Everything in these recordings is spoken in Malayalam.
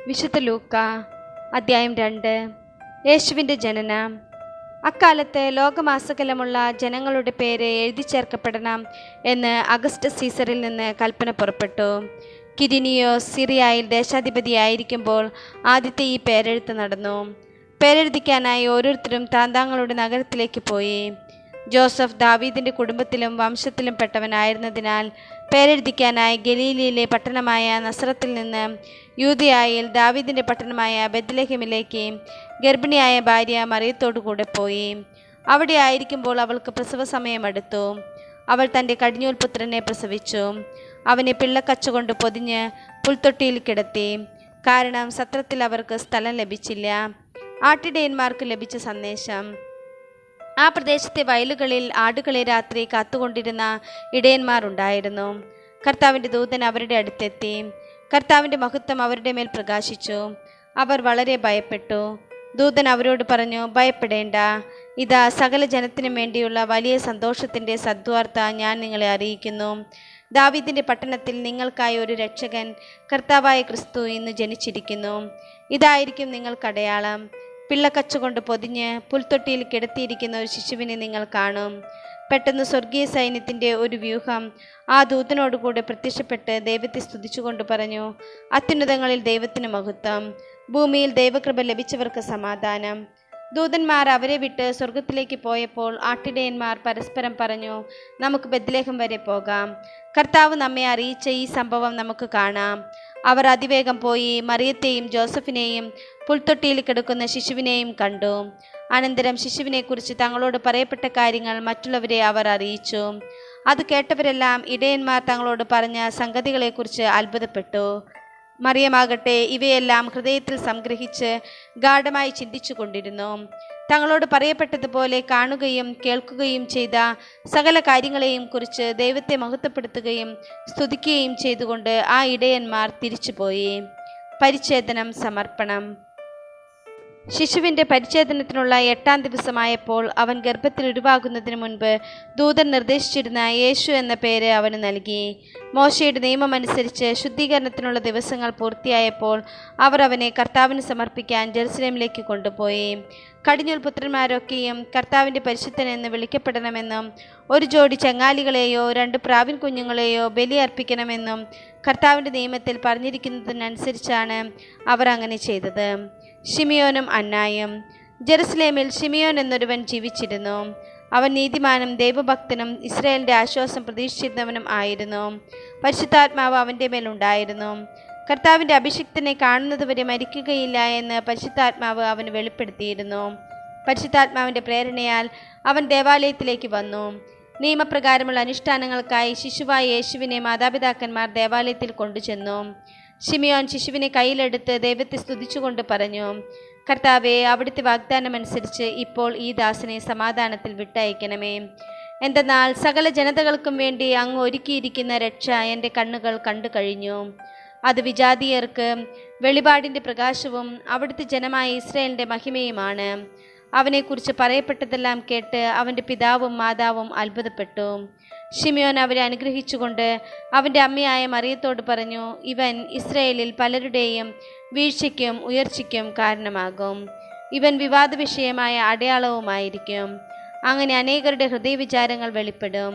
വിശുദ്ധ ലൂക്ക അധ്യായം 2. യേശുവിൻ്റെ ജനനം. അക്കാലത്ത് ലോകമാസകലമുള്ള ജനങ്ങളുടെ പേര് എഴുതി ചേർക്കപ്പെടണം എന്ന് അഗസ്റ്റസ് സീസറിൽ നിന്ന് കൽപ്പന പുറപ്പെട്ടു. കിരിനിയോസ് സിറിയയിൽ ദേശാധിപതിയായിരിക്കുമ്പോൾ ആദ്യത്തെ ഈ പേരെഴുത്ത് നടന്നു. പേരെഴുതിക്കാനായി ഓരോരുത്തരും താന്താങ്ങളുടെ നഗരത്തിലേക്ക് പോയി. ജോസഫ് ദാവീദിൻ്റെ കുടുംബത്തിലും വംശത്തിലും പെട്ടവനായിരുന്നതിനാൽ പേരെഴുതിക്കാനായി ഗലീലയിലെ പട്ടണമായ നസറത്തിൽ നിന്ന് യൂദയായിൽ ദാവീദിൻ്റെ പട്ടണമായ ബെത്ലഹേമിലേക്ക് ഗർഭിണിയായ ഭാര്യ മറിയത്തോടു കൂടെ പോയി. അവിടെ ആയിരിക്കുമ്പോൾ അവൾക്ക് പ്രസവ സമയമടുത്തു. അവൾ തൻ്റെ കടിഞ്ഞൂൽ പുത്രനെ പ്രസവിച്ചു. അവനെ പിള്ളക്കച്ച കൊണ്ട് പൊതിഞ്ഞ് പുൽത്തൊട്ടിയിൽ കിടത്തി. കാരണം സത്രത്തിൽ അവർക്ക് സ്ഥലം ലഭിച്ചില്ല. ആട്ടിടയന്മാർക്ക് ലഭിച്ച സന്ദേശം. ആ പ്രദേശത്തെ വയലുകളിൽ ആടുകളെ രാത്രി കാത്തുകൊണ്ടിരുന്ന ഇടയന്മാർ ഉണ്ടായിരുന്നു. കർത്താവിൻ്റെ ദൂതൻ അവരുടെ അടുത്തെത്തി. കർത്താവിൻ്റെ മഹത്വം അവരുടെ മേൽ പ്രകാശിച്ചു. അവർ വളരെ ഭയപ്പെട്ടു. ദൂതൻ അവരോട് പറഞ്ഞു, ഭയപ്പെടേണ്ട, ഇതാ സകല ജനത്തിനും വേണ്ടിയുള്ള വലിയ സന്തോഷത്തിൻ്റെ സദ്വാർത്ത ഞാൻ നിങ്ങളെ അറിയിക്കുന്നു. ദാവീദിൻ്റെ പട്ടണത്തിൽ നിങ്ങൾക്കായി ഒരു രക്ഷകൻ, കർത്താവായ ക്രിസ്തു, ഇന്ന് ജനിച്ചിരിക്കുന്നു. ഇതായിരിക്കും നിങ്ങൾക്കടയാളം. പിള്ളക്കച്ച കൊണ്ട് പൊതിഞ്ഞ് പുൽത്തൊട്ടിയിൽ കിടത്തിയിരിക്കുന്ന ഒരു ശിശുവിനെ നിങ്ങൾ കാണും. പെട്ടെന്ന് സ്വർഗീയ സൈന്യത്തിൻ്റെ ഒരു വ്യൂഹം ആ ദൂതനോടുകൂടെ പ്രത്യക്ഷപ്പെട്ട് ദൈവത്തെ സ്തുതിച്ചുകൊണ്ട് പറഞ്ഞു, അത്യുന്നതങ്ങളിൽ ദൈവത്തിന് മഹത്വം, ഭൂമിയിൽ ദൈവകൃപ ലഭിച്ചവർക്ക് സമാധാനം. ദൂതന്മാർ അവരെ വിട്ട് സ്വർഗത്തിലേക്ക് പോയപ്പോൾ ആട്ടിടയന്മാർ പരസ്പരം പറഞ്ഞു, നമുക്ക് ബെത്ലഹേം വരെ പോകാം. കർത്താവ് നമ്മെ അറിയിച്ച ഈ സംഭവം നമുക്ക് കാണാം. അവർ അതിവേഗം പോയി മറിയത്തെയും ജോസഫിനെയും പുൽത്തൊട്ടിയിൽ കിടക്കുന്ന ശിശുവിനെയും കണ്ടു. അനന്തരം ശിശുവിനെക്കുറിച്ച് തങ്ങളോട് പറയപ്പെട്ട കാര്യങ്ങൾ മറ്റുള്ളവരെ അവർ അറിയിച്ചു. അത് കേട്ടവരെല്ലാം ഇടയന്മാർ തങ്ങളോട് പറഞ്ഞ സംഗതികളെക്കുറിച്ച് അത്ഭുതപ്പെട്ടു. മറിയമാകട്ടെ ഇവയെല്ലാം ഹൃദയത്തിൽ സംഗ്രഹിച്ച് ഗാഢമായി ചിന്തിച്ചു കൊണ്ടിരുന്നു. തങ്ങളോട് പറയപ്പെട്ടതുപോലെ കാണുകയും കേൾക്കുകയും ചെയ്ത സകല കാര്യങ്ങളെയും കുറിച്ച് ദൈവത്തെ മഹത്വപ്പെടുത്തുകയും സ്തുതിക്കുകയും ചെയ്തുകൊണ്ട് ആ ഇടയന്മാർ തിരിച്ചുപോയി. പരിച്ഛേദനം, സമർപ്പണം. ശിശുവിൻ്റെ പരിച്ഛേദനത്തിനുള്ള 8-ാം ദിവസമായപ്പോൾ അവൻ ഗർഭത്തിൽ ഉരുവാകുന്നതിന് മുൻപ് ദൂതൻ നിർദ്ദേശിച്ചിരുന്ന യേശു എന്ന പേര് അവന് നൽകി. മോശയുടെ നിയമമനുസരിച്ച് ശുദ്ധീകരണത്തിനുള്ള ദിവസങ്ങൾ പൂർത്തിയായപ്പോൾ അവർ അവനെ കർത്താവിന് സമർപ്പിക്കാൻ ജെറുസലേമിലേക്ക് കൊണ്ടുപോയി. കടിഞ്ഞൂൽ പുത്രന്മാരൊക്കെയും കർത്താവിൻ്റെ പരിശുദ്ധൻ എന്ന് വിളിക്കപ്പെടണമെന്നും ഒരു ജോഡി ചങ്ങാലികളെയോ 2 പ്രാവിൻ കുഞ്ഞുങ്ങളെയോ ബലി അർപ്പിക്കണമെന്നും കർത്താവിൻ്റെ നിയമത്തിൽ പറഞ്ഞിരിക്കുന്നതിനനുസരിച്ചാണ് അവർ അങ്ങനെ ചെയ്തത്. ശിമിയോനും അന്നായും. ജെറുസലേമിൽ ശിമിയോൻ എന്നൊരുവൻ ജീവിച്ചിരുന്നു. അവൻ നീതിമാനും ദൈവഭക്തനും ഇസ്രായേലിൻ്റെ ആശ്വാസം പ്രതീക്ഷിച്ചിരുന്നവനും ആയിരുന്നു. പരിശുദ്ധാത്മാവ് അവൻ്റെ മേലുണ്ടായിരുന്നു. കർത്താവിൻ്റെ അഭിഷിക്തനെ കാണുന്നതുവരെ മരിക്കുകയില്ല എന്ന് പരിശുദ്ധാത്മാവ് അവന് വെളിപ്പെടുത്തിയിരുന്നു. പരിശുദ്ധാത്മാവിൻ്റെ പ്രേരണയാൽ അവൻ ദേവാലയത്തിലേക്ക് വന്നു. നിയമപ്രകാരമുള്ള അനുഷ്ഠാനങ്ങൾക്കായി ശിശുവായ യേശുവിനെ മാതാപിതാക്കന്മാർ ദേവാലയത്തിൽ കൊണ്ടുചെന്നു. ശിമിയോൻ ശിശുവിനെ കയ്യിലെടുത്ത് ദൈവത്തെ സ്തുതിച്ചുകൊണ്ട് പറഞ്ഞു, കർത്താവേ, അവിടുത്തെ വാഗ്ദാനമനുസരിച്ച് ഇപ്പോൾ ഈ ദാസനെ സമാധാനത്തിൽ വിട്ടയക്കണമേ. എന്തെന്നാൽ സകല ജനതകൾക്കും വേണ്ടി അങ്ങ് ഒരുക്കിയിരിക്കുന്ന രക്ഷ എൻ്റെ കണ്ണുകൾ കണ്ടു കഴിഞ്ഞു. അത് വിജാതീയർക്ക് വെളിപാടിൻ്റെ പ്രകാശവും അവിടുത്തെ ജനമായ ഇസ്രായേലിൻ്റെ മഹിമയുമാണ്. അവനെക്കുറിച്ച് പറയപ്പെട്ടതെല്ലാം കേട്ട് അവൻ്റെ പിതാവും മാതാവും അത്ഭുതപ്പെട്ടു. ശിമിയോൻ അവരെ അനുഗ്രഹിച്ചുകൊണ്ട് അവൻ്റെ അമ്മയായ മറിയത്തോട് പറഞ്ഞു, ഇവൻ ഇസ്രായേലിൽ പലരുടെയും വീഴ്ചയ്ക്കും ഉയർച്ചയ്ക്കും കാരണമാകും. ഇവൻ വിവാദ വിഷയമായ അടയാളവുമായിരിക്കും. അങ്ങനെ അനേകരുടെ ഹൃദയവിചാരങ്ങൾ വെളിപ്പെടും.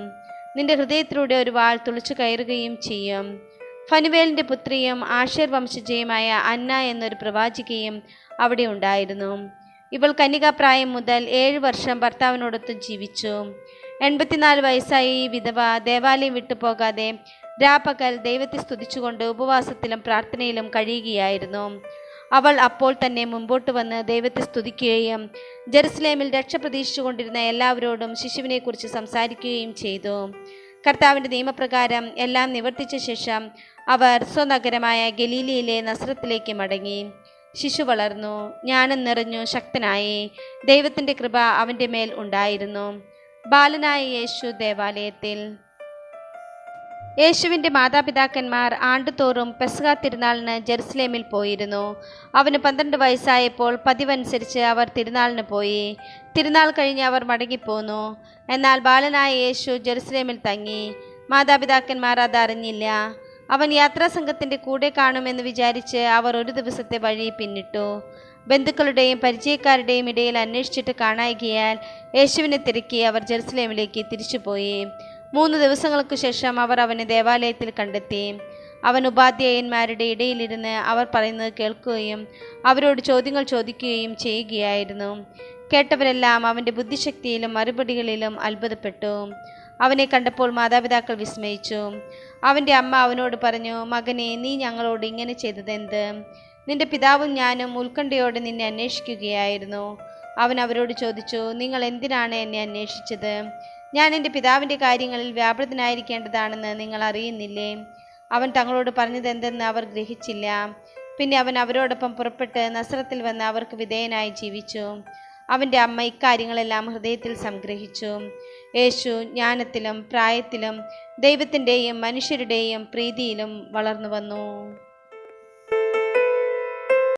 നിന്റെ ഹൃദയത്തിലൂടെ ഒരു വാൾ തുളച്ചു കയറുകയും ചെയ്യും. ഫനുവേലിൻ്റെ പുത്രിയും ആഷേർ വംശജയുമായ അന്ന എന്നൊരു പ്രവാചികയും അവിടെ ഉണ്ടായിരുന്നു. ഇവൾ കന്യകാപ്രായം മുതൽ 7 വർഷം ഭർത്താവിനോടൊത്ത് ജീവിച്ചു. 84 വയസ്സായ ഈ വിധവ ദേവാലയം വിട്ടുപോകാതെ രാപ്പകൽ ദൈവത്തെ സ്തുതിച്ചുകൊണ്ട് ഉപവാസത്തിലും പ്രാർത്ഥനയിലും കഴിയുകയായിരുന്നു. അവൾ അപ്പോൾ തന്നെ മുമ്പോട്ട് വന്ന് ദൈവത്തെ സ്തുതിക്കുകയും ജെറുസലേമിൽ രക്ഷ പ്രതീക്ഷിച്ചുകൊണ്ടിരുന്ന എല്ലാവരോടും ശിശുവിനെക്കുറിച്ച് സംസാരിക്കുകയും ചെയ്തു. കർത്താവിൻ്റെ നിയമപ്രകാരം എല്ലാം നിവർത്തിച്ച ശേഷം അവർ സ്വനഗരമായ ഗലീലയിലെ നസ്രത്തിലേക്ക് മടങ്ങി. ശിശു വളർന്നു, ജ്ഞാനം നിറഞ്ഞു ശക്തനായി. ദൈവത്തിൻ്റെ കൃപ അവൻ്റെ മേൽ ഉണ്ടായിരുന്നു. ബാലനായ യേശു ദേവാലയത്തിൽ. യേശുവിൻ്റെ മാതാപിതാക്കന്മാർ ആണ്ടുതോറും പെസഹ തിരുനാളിന് ജെറുസലേമിൽ പോയിരുന്നു. അവന് 12 വയസ്സായപ്പോൾ പതിവനുസരിച്ച് അവർ തിരുനാളിന് പോയി. തിരുനാൾ കഴിഞ്ഞ് അവർ മടങ്ങിപ്പോന്നു. എന്നാൽ ബാലനായ യേശു ജെറുസലേമിൽ തങ്ങി. മാതാപിതാക്കന്മാർ അതറിഞ്ഞില്ല. അവൻ യാത്രാസംഘത്തിൻ്റെ കൂടെ കാണുമെന്ന് വിചാരിച്ച് അവർ ഒരു ദിവസത്തെ വഴി പിന്നിട്ടു. ബന്ധുക്കളുടെയും പരിചയക്കാരുടെയും ഇടയിൽ അന്വേഷിച്ചിട്ട് കാണായികയാൽ യേശുവിനെ തിരക്കി അവർ ജെറുസലേമിലേക്ക് തിരിച്ചുപോയി. 3 ദിവസങ്ങൾക്കു ശേഷം അവർ അവനെ ദേവാലയത്തിൽ കണ്ടെത്തി. അവൻ ഉപാധ്യായന്മാരുടെ ഇടയിലിരുന്ന് അവർ പറയുന്നത് കേൾക്കുകയും അവരോട് ചോദ്യങ്ങൾ ചോദിക്കുകയും ചെയ്യുകയായിരുന്നു. കേട്ടവരെല്ലാം അവൻ്റെ ബുദ്ധിശക്തിയിലും മറുപടികളിലും അത്ഭുതപ്പെട്ടു. അവനെ കണ്ടപ്പോൾ മാതാപിതാക്കൾ വിസ്മയിച്ചു. അവൻ്റെ അമ്മ അവനോട് പറഞ്ഞു, മകനെ, നീ ഞങ്ങളോട് ഇങ്ങനെ ചെയ്തതെന്ത്? നിന്റെ പിതാവും ഞാനും ഉത്കണ്ഠയോടെ നിന്നെ അന്വേഷിക്കുകയായിരുന്നു. അവൻ അവരോട് ചോദിച്ചു, നിങ്ങൾ എന്തിനാണ് എന്നെ അന്വേഷിച്ചത്? ഞാൻ എൻ്റെ പിതാവിൻ്റെ കാര്യങ്ങളിൽ വ്യാപൃതനായിരിക്കേണ്ടതാണെന്ന് നിങ്ങൾ അറിയുന്നില്ലേ? അവൻ തങ്ങളോട് പറഞ്ഞതെന്തെന്ന് അവർ ഗ്രഹിച്ചില്ല. പിന്നെ അവൻ അവരോടൊപ്പം പുറപ്പെട്ട് നസ്രത്തിൽ വന്ന് അവർക്ക് വിധേയനായി ജീവിച്ചു. അവൻ്റെ അമ്മ ഇക്കാര്യങ്ങളെല്ലാം ഹൃദയത്തിൽ സംഗ്രഹിച്ചു. യേശു ജ്ഞാനത്തിലും പ്രായത്തിലും ദൈവത്തിൻ്റെയും മനുഷ്യരുടെയും പ്രീതിയിലും വളർന്നു വന്നു.